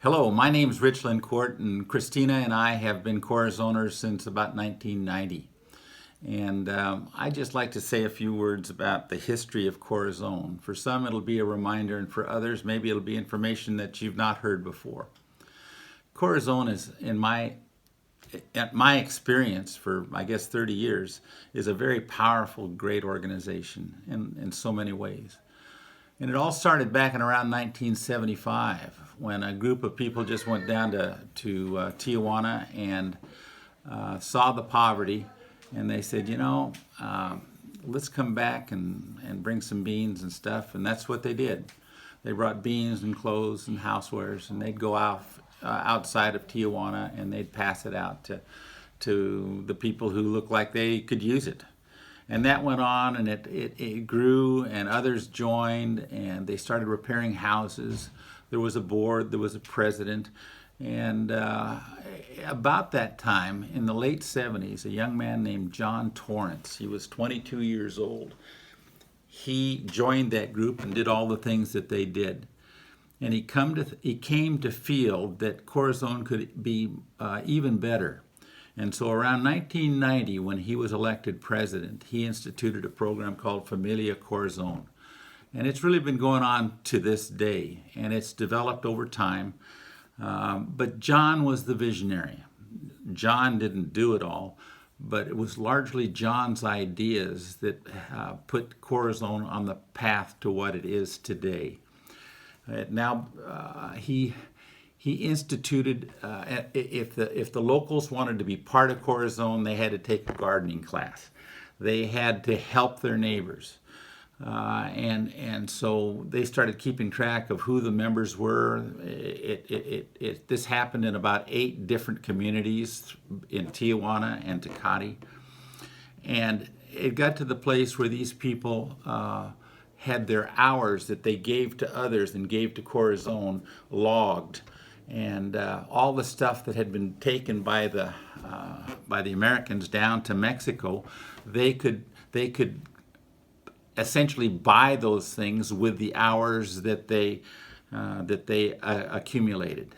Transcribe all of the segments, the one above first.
Hello, my name is Rich Lincourt, and Christina and I have been Corazoners since about 1990. And I'd just like to say a few words about the history of Corazon. For some, it'll be a reminder, and for others, maybe it'll be information that you've not heard before. Corazon is, at my experience for, I guess, 30 years, is a very powerful, great organization in so many ways. And it all started back in around 1975 when a group of people just went down to Tijuana and saw the poverty, and they said, let's come back and bring some beans and stuff. And that's what they did. They brought beans and clothes and housewares, and they'd go outside of Tijuana and they'd pass it out to the people who looked like they could use it. And that went on, and it grew, and others joined, and they started repairing houses. There was a board, there was a president, and about that time, in the late 70s, a young man named John Torrance, he was 22 years old, he joined that group and did all the things that they did. And he came to feel that Corazon could be even better. And so around 1990, when he was elected president, he instituted a program called Familia Corazon. And it's really been going on to this day, and it's developed over time. But John was the visionary. John didn't do it all, but it was largely John's ideas that put Corazon on the path to what it is today. He instituted, if the locals wanted to be part of Corazon, they had to take a gardening class. They had to help their neighbors. And so they started keeping track of who the members were. This happened in about 8 different communities in Tijuana and Tecate. And it got to the place where these people had their hours that they gave to others and gave to Corazon logged. And all the stuff that had been taken by the Americans down to Mexico, they could essentially buy those things with the hours that they accumulated.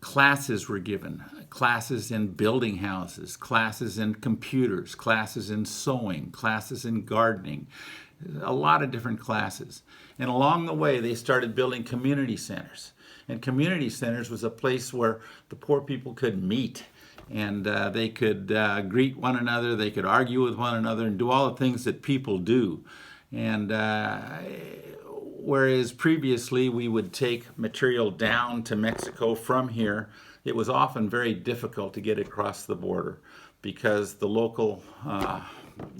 Classes were given, classes in building houses, classes in computers, classes in sewing, classes in gardening, a lot of different classes. And along the way, they started building community centers. And community centers was a place where the poor people could meet, and they could greet one another, they could argue with one another, and do all the things that people do. And whereas previously we would take material down to Mexico from here, it was often very difficult to get across the border because the local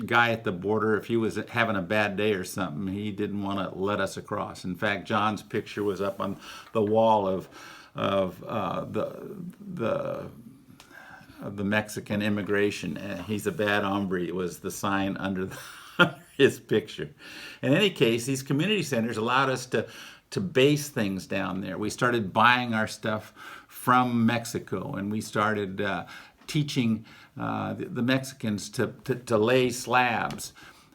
guy at the border, if he was having a bad day or something, he didn't want to let us across. In fact, John's picture was up on the wall of the Mexican immigration. He's a bad hombre. It was the sign under his picture. In any case, these community centers allowed us to base things down there. We started buying our stuff from Mexico, and we started teaching the Mexicans to lay slabs.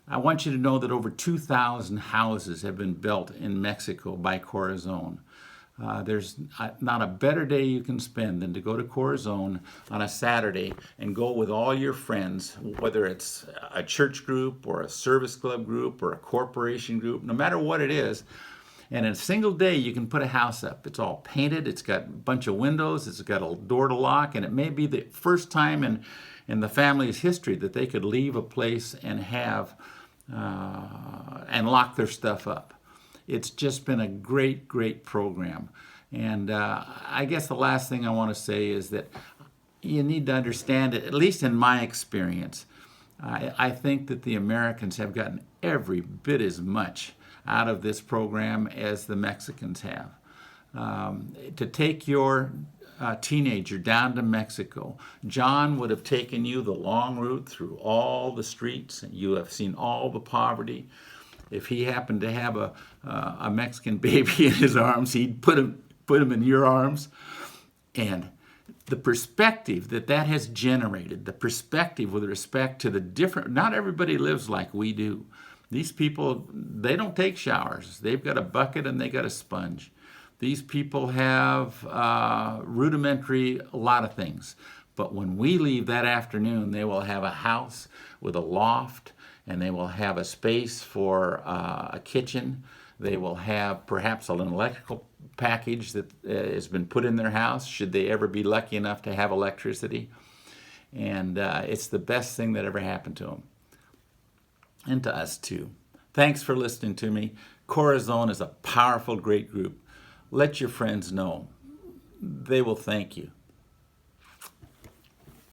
I want you to know that over 2,000 houses have been built in Mexico by Corazon. There's not a better day you can spend than to go to Corazon on a Saturday and go with all your friends, whether it's a church group or a service club group or a corporation group, no matter what it is. And in a single day, you can put a house up. It's all painted. It's got a bunch of windows. It's got a door to lock. And it may be the first time in the family's history that they could leave a place and have and lock their stuff up. It's just been a great, great program. And I guess the last thing I want to say is that you need to understand it, at least in my experience. I think that the Americans have gotten every bit as much out of this program as the Mexicans have. To take your teenager down to Mexico, John would have taken you the long route through all the streets, and you have seen all the poverty. If he happened to have a Mexican baby in his arms, he'd put him in your arms. And the perspective that has generated, the perspective with respect to the different, not everybody lives like we do. These people, they don't take showers. They've got a bucket and they got a sponge. These people have rudimentary a lot of things. But when we leave that afternoon, they will have a house with a loft, and they will have a space for a kitchen. They will have perhaps an electrical package that has been put in their house, should they ever be lucky enough to have electricity. And it's the best thing that ever happened to them. And to us too. Thanks for listening to me. Corazon is a powerful, great group. Let your friends know. They will thank you.